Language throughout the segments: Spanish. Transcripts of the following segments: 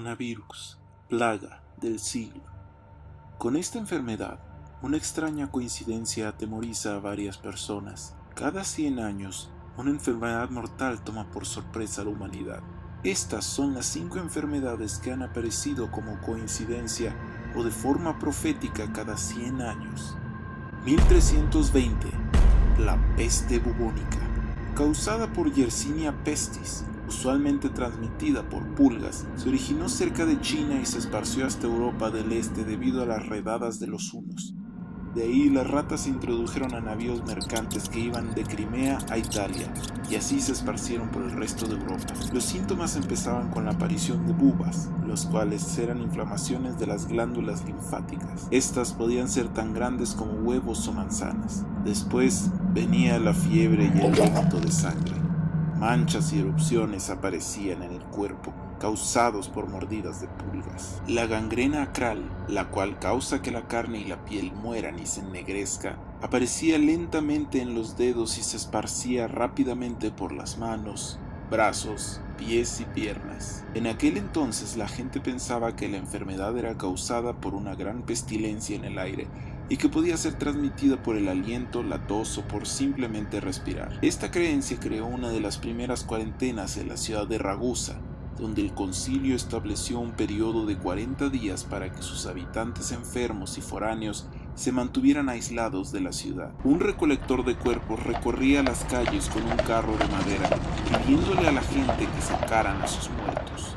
coronavirus, plaga del siglo. Con esta enfermedad, una extraña coincidencia atemoriza a varias personas. Cada 100 años, una enfermedad mortal toma por sorpresa a la humanidad. Estas son las 5 enfermedades que han aparecido como coincidencia o de forma profética cada 100 años. 1320. La peste bubónica. Causada por Yersinia pestis, usualmente transmitida por pulgas, se originó cerca de China y se esparció hasta Europa del Este debido a las redadas de los hunos. De ahí las ratas se introdujeron a navíos mercantes que iban de Crimea a Italia, y así se esparcieron por el resto de Europa. Los síntomas empezaban con la aparición de bubas, los cuales eran inflamaciones de las glándulas linfáticas. Estas podían ser tan grandes como huevos o manzanas. Después venía la fiebre y el vómito de sangre. Manchas y erupciones aparecían en el cuerpo, causados por mordidas de pulgas. La gangrena acral, la cual causa que la carne y la piel mueran y se ennegrezca, aparecía lentamente en los dedos y se esparcía rápidamente por las manos, brazos, pies y piernas. En aquel entonces la gente pensaba que la enfermedad era causada por una gran pestilencia en el aire y que podía ser transmitida por el aliento, la tos o por simplemente respirar. Esta creencia creó una de las primeras cuarentenas en la ciudad de Ragusa, donde el concilio estableció un periodo de 40 días para que sus habitantes enfermos y foráneos se mantuvieran aislados de la ciudad. Un recolector de cuerpos recorría las calles con un carro de madera, pidiéndole a la gente que sacaran a sus muertos.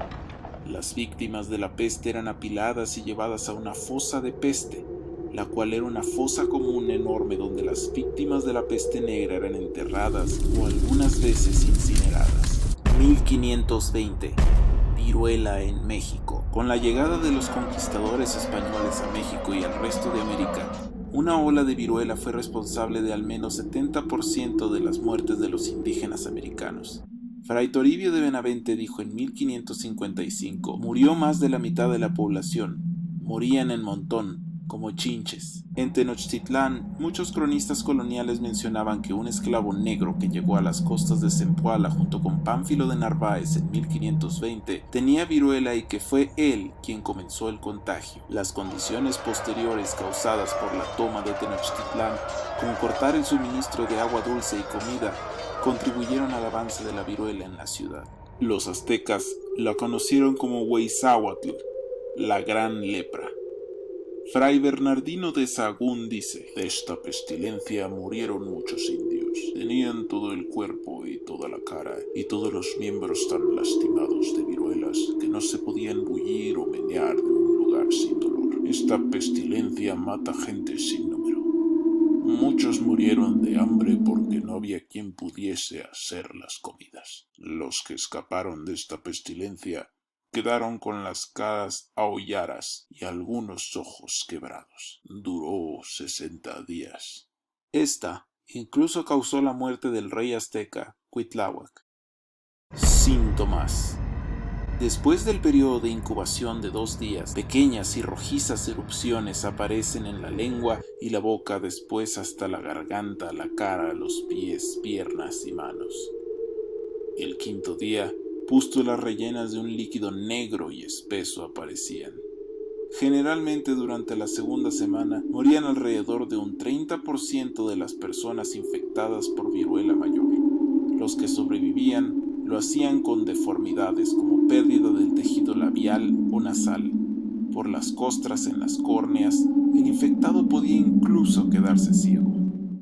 Las víctimas de la peste eran apiladas y llevadas a una fosa de peste, la cual era una fosa común enorme donde las víctimas de la peste negra eran enterradas o algunas veces incineradas. 1520. Viruela en México. Con la llegada de los conquistadores españoles a México y al resto de América, una ola de viruela fue responsable de al menos 70% de las muertes de los indígenas americanos. Fray Toribio de Benavente dijo en 1555, murió más de la mitad de la población, morían en montón, como chinches. En Tenochtitlán, muchos cronistas coloniales mencionaban que un esclavo negro que llegó a las costas de Zempoala junto con Pánfilo de Narváez en 1520 tenía viruela y que fue él quien comenzó el contagio. Las condiciones posteriores causadas por la toma de Tenochtitlán, como cortar el suministro de agua dulce y comida, contribuyeron al avance de la viruela en la ciudad. Los aztecas la conocieron como Huizáhuatl, la gran lepra. Fray Bernardino de Sahagún dice: de esta pestilencia murieron muchos indios. Tenían todo el cuerpo y toda la cara y todos los miembros tan lastimados de viruelas que no se podían bullir o menear de un lugar sin dolor. Esta pestilencia mata gente sin número. Muchos murieron de hambre porque no había quien pudiese hacer las comidas. Los que escaparon de esta pestilencia quedaron con las caras aholladas y algunos ojos quebrados. Duró 60 días. Esta incluso causó la muerte del rey azteca Cuitláhuac. Síntomas. Después del periodo de incubación de 2 días, pequeñas y rojizas erupciones aparecen en la lengua y la boca, después hasta la garganta, la cara, los pies, piernas y manos. El 5.º día, pústulas rellenas de un líquido negro y espeso aparecían. Generalmente durante la 2ª semana morían alrededor de un 30% de las personas infectadas por viruela mayor. Los que sobrevivían lo hacían con deformidades como pérdida del tejido labial o nasal. Por las costras en las córneas, el infectado podía incluso quedarse ciego.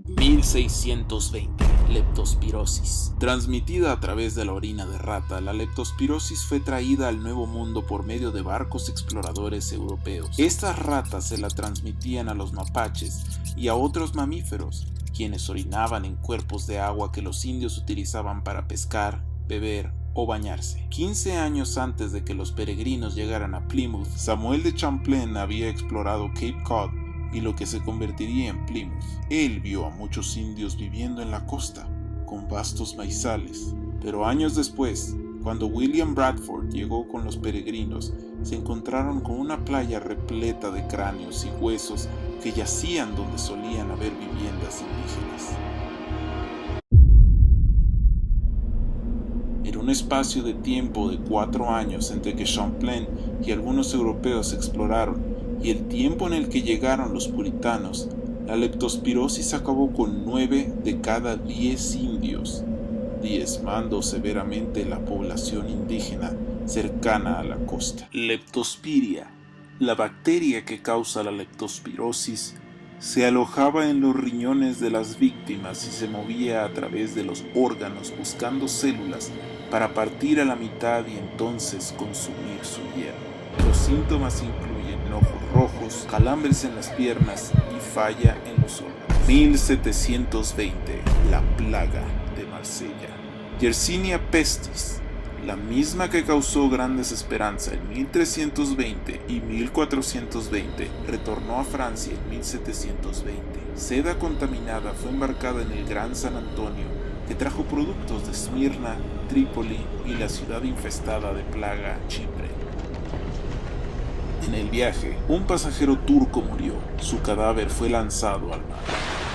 1620. Leptospirosis. Transmitida a través de la orina de rata, la leptospirosis fue traída al Nuevo Mundo por medio de barcos exploradores europeos. Estas ratas se la transmitían a los mapaches y a otros mamíferos, quienes orinaban en cuerpos de agua que los indios utilizaban para pescar, beber o bañarse. 15 años antes de que los peregrinos llegaran a Plymouth, Samuel de Champlain había explorado Cape Cod y lo que se convertiría en Plymouth. Él vio a muchos indios viviendo en la costa, con vastos maizales, pero años después, cuando William Bradford llegó con los peregrinos, se encontraron con una playa repleta de cráneos y huesos que yacían donde solían haber viviendas indígenas. Era un espacio de tiempo de 4 años entre que Champlain y algunos europeos exploraron y el tiempo en el que llegaron los puritanos, la leptospirosis acabó con 9 de cada 10 indios, diezmando severamente la población indígena cercana a la costa. Leptospiria, la bacteria que causa la leptospirosis, se alojaba en los riñones de las víctimas y se movía a través de los órganos buscando células para partir a la mitad y entonces consumir su hierro. Los síntomas incluyen ojos rojos, calambres en las piernas y falla en los órganos. 1720, la plaga de Marsella. Yersinia pestis, la misma que causó gran desesperanza en 1320 y 1420, retornó a Francia en 1720. Seda contaminada fue embarcada en el Gran San Antonio, que trajo productos de Esmirna, Trípoli y la ciudad infestada de plaga, Chipre. En el viaje, un pasajero turco murió. Su cadáver fue lanzado al mar.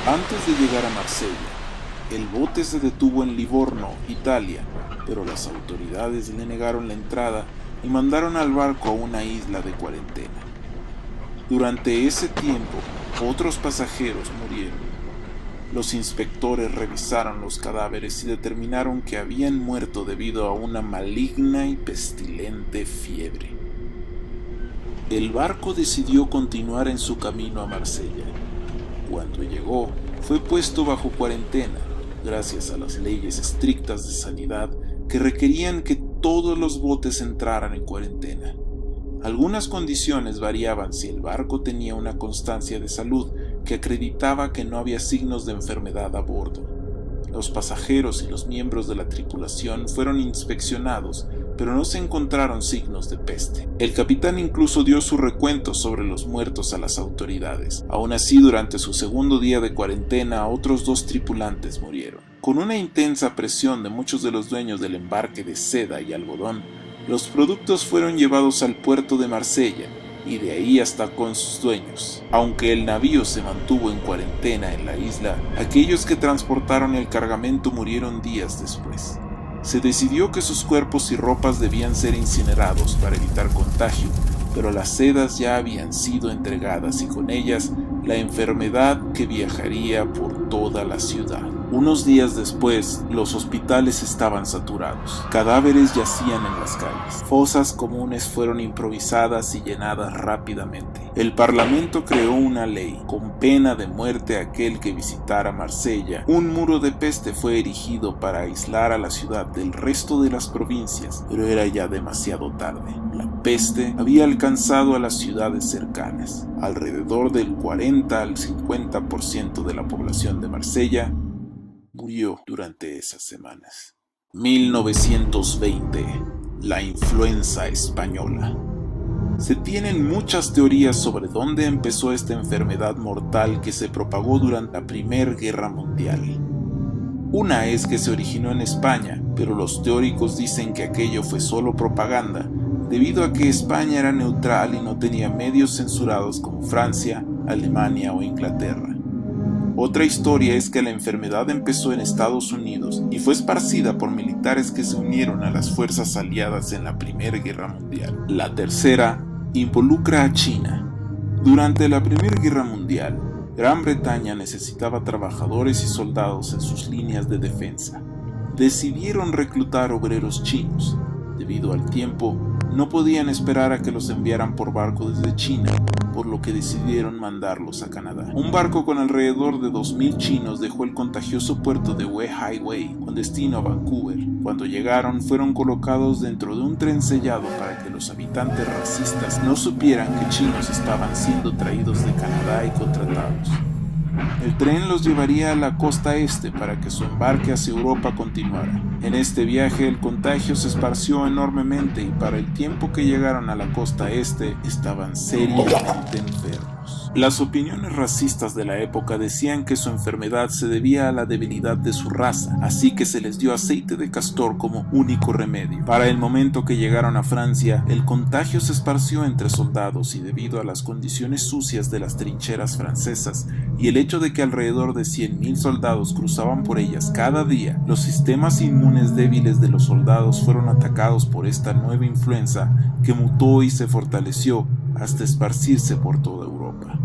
Antes de llegar a Marsella, el bote se detuvo en Livorno, Italia, pero las autoridades le negaron la entrada y mandaron al barco a una isla de cuarentena. Durante ese tiempo, otros pasajeros murieron. Los inspectores revisaron los cadáveres y determinaron que habían muerto debido a una maligna y pestilente fiebre. El barco decidió continuar en su camino a Marsella. Cuando llegó, fue puesto bajo cuarentena, gracias a las leyes estrictas de sanidad que requerían que todos los botes entraran en cuarentena. Algunas condiciones variaban si el barco tenía una constancia de salud que acreditaba que no había signos de enfermedad a bordo. Los pasajeros y los miembros de la tripulación fueron inspeccionados, pero no se encontraron signos de peste. El capitán incluso dio su recuento sobre los muertos a las autoridades. Aún así, durante su segundo día de cuarentena, otros 2 tripulantes murieron. Con una intensa presión de muchos de los dueños del embarque de seda y algodón, los productos fueron llevados al puerto de Marsella y de ahí hasta con sus dueños. Aunque el navío se mantuvo en cuarentena en la isla, aquellos que transportaron el cargamento murieron días después. Se decidió que sus cuerpos y ropas debían ser incinerados para evitar contagio, pero las sedas ya habían sido entregadas y con ellas la enfermedad que viajaría por toda la ciudad. Unos días después, los hospitales estaban saturados. Cadáveres yacían en las calles. Fosas comunes fueron improvisadas y llenadas rápidamente. El Parlamento creó una ley, con pena de muerte a aquel que visitara Marsella. Un muro de peste fue erigido para aislar a la ciudad del resto de las provincias, pero era ya demasiado tarde. La peste había alcanzado a las ciudades cercanas. Alrededor del 40 al 50% de la población de Marsella murió durante esas semanas. 1920. La influenza española. Se tienen muchas teorías sobre dónde empezó esta enfermedad mortal que se propagó durante la Primera Guerra Mundial. Una es que se originó en España, pero los teóricos dicen que aquello fue solo propaganda, debido a que España era neutral y no tenía medios censurados como Francia, Alemania o Inglaterra. Otra historia es que la enfermedad empezó en Estados Unidos y fue esparcida por militares que se unieron a las fuerzas aliadas en la Primera Guerra Mundial. La tercera involucra a China. Durante la Primera Guerra Mundial, Gran Bretaña necesitaba trabajadores y soldados en sus líneas de defensa. Decidieron reclutar obreros chinos. Debido al tiempo, no podían esperar a que los enviaran por barco desde China, por lo que decidieron mandarlos a Canadá. Un barco con alrededor de 2,000 chinos dejó el contagioso puerto de Weihai con destino a Vancouver. Cuando llegaron, fueron colocados dentro de un tren sellado para que los habitantes racistas no supieran que chinos estaban siendo traídos de Canadá y contratados. El tren los llevaría a la costa este para que su embarque hacia Europa continuara. En este viaje el contagio se esparció enormemente y para el tiempo que llegaron a la costa este estaban seriamente enfermos. Las opiniones racistas de la época decían que su enfermedad se debía a la debilidad de su raza, así que se les dio aceite de castor como único remedio. Para el momento que llegaron a Francia, el contagio se esparció entre soldados y debido a las condiciones sucias de las trincheras francesas y el hecho de que alrededor de 100.000 soldados cruzaban por ellas cada día, los sistemas inmunes débiles de los soldados fueron atacados por esta nueva influenza que mutó y se fortaleció hasta esparcirse por toda Europa.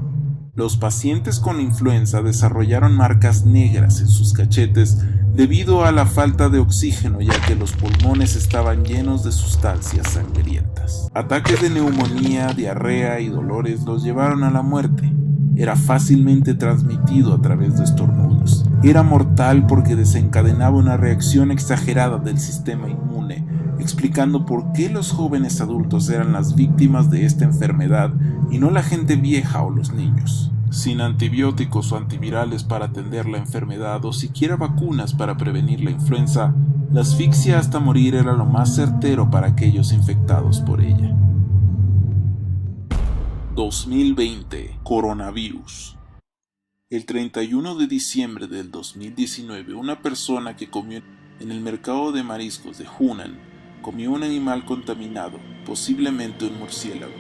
Los pacientes con influenza desarrollaron marcas negras en sus cachetes debido a la falta de oxígeno, ya que los pulmones estaban llenos de sustancias sangrientas. Ataques de neumonía, diarrea y dolores los llevaron a la muerte. Era fácilmente transmitido a través de estornudos. Era mortal porque desencadenaba una reacción exagerada del sistema inmune, explicando por qué los jóvenes adultos eran las víctimas de esta enfermedad y no la gente vieja o los niños. Sin antibióticos o antivirales para atender la enfermedad o siquiera vacunas para prevenir la influenza, la asfixia hasta morir era lo más certero para aquellos infectados por ella. 2020. Coronavirus. El 31 de diciembre del 2019, una persona que comió en el mercado de mariscos de Hunan comió un animal contaminado, posiblemente un murciélago.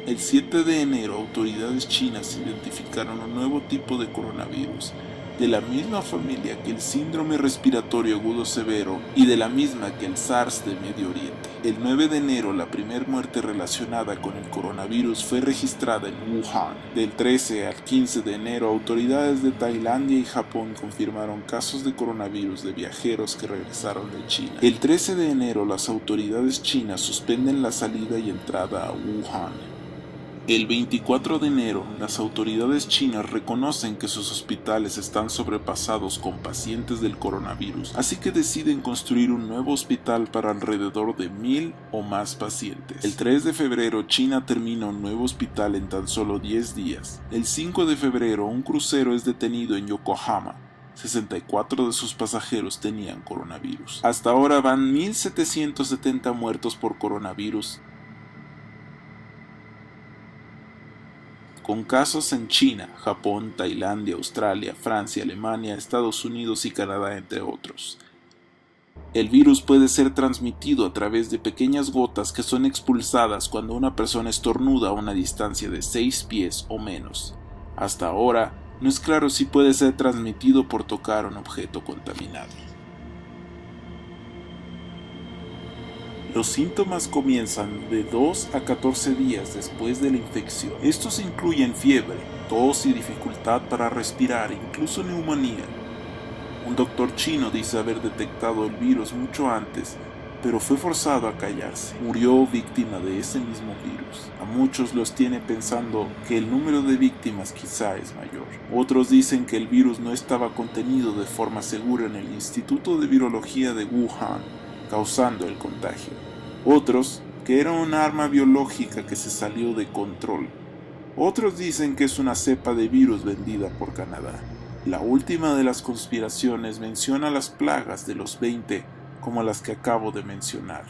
El 7 de enero, autoridades chinas identificaron un nuevo tipo de coronavirus, de la misma familia que el síndrome respiratorio agudo severo y de la misma que el SARS de Medio Oriente. El 9 de enero, la primera muerte relacionada con el coronavirus fue registrada en Wuhan. Del 13 al 15 de enero, autoridades de Tailandia y Japón confirmaron casos de coronavirus de viajeros que regresaron de China. El 13 de enero, las autoridades chinas suspenden la salida y entrada a Wuhan. El 24 de enero, las autoridades chinas reconocen que sus hospitales están sobrepasados con pacientes del coronavirus, así que deciden construir un nuevo hospital para alrededor de 1,000 o más pacientes. El 3 de febrero, China termina un nuevo hospital en tan solo 10 días. El 5 de febrero, un crucero es detenido en Yokohama. 64 de sus pasajeros tenían coronavirus. Hasta ahora van 1,770 muertos por coronavirus, con casos en China, Japón, Tailandia, Australia, Francia, Alemania, Estados Unidos y Canadá, entre otros. El virus puede ser transmitido a través de pequeñas gotas que son expulsadas cuando una persona estornuda a una distancia de 6 pies o menos. Hasta ahora, no es claro si puede ser transmitido por tocar un objeto contaminado. Los síntomas comienzan de 2 a 14 días después de la infección. Estos incluyen fiebre, tos y dificultad para respirar, incluso neumonía. Un doctor chino dice haber detectado el virus mucho antes, pero fue forzado a callarse. Murió víctima de ese mismo virus. A muchos los tiene pensando que el número de víctimas quizá es mayor. Otros dicen que el virus no estaba contenido de forma segura en el Instituto de Virología de Wuhan, causando el contagio. Otros, que era un arma biológica que se salió de control. Otros dicen que es una cepa de virus vendida por Canadá. La última de las conspiraciones menciona las plagas de los 20 como las que acabo de mencionar.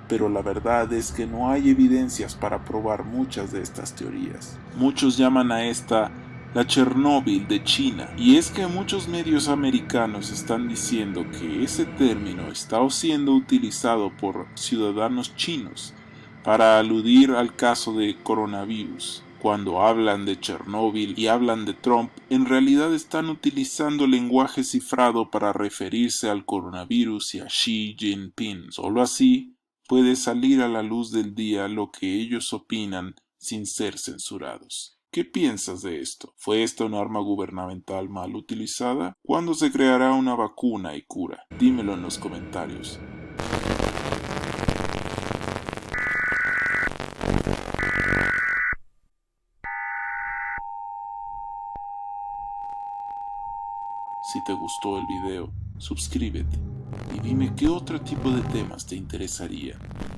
Pero la verdad es que no hay evidencias para probar muchas de estas teorías. Muchos llaman a esta la Chernóbil de China, y es que muchos medios americanos están diciendo que ese término está siendo utilizado por ciudadanos chinos para aludir al caso de coronavirus. Cuando hablan de Chernóbil y hablan de Trump, en realidad están utilizando lenguaje cifrado para referirse al coronavirus y a Xi Jinping. Solo así puede salir a la luz del día lo que ellos opinan sin ser censurados. ¿Qué piensas de esto? ¿Fue esta una arma gubernamental mal utilizada? ¿Cuándo se creará una vacuna y cura? Dímelo en los comentarios. Si te gustó el video, suscríbete y dime qué otro tipo de temas te interesaría.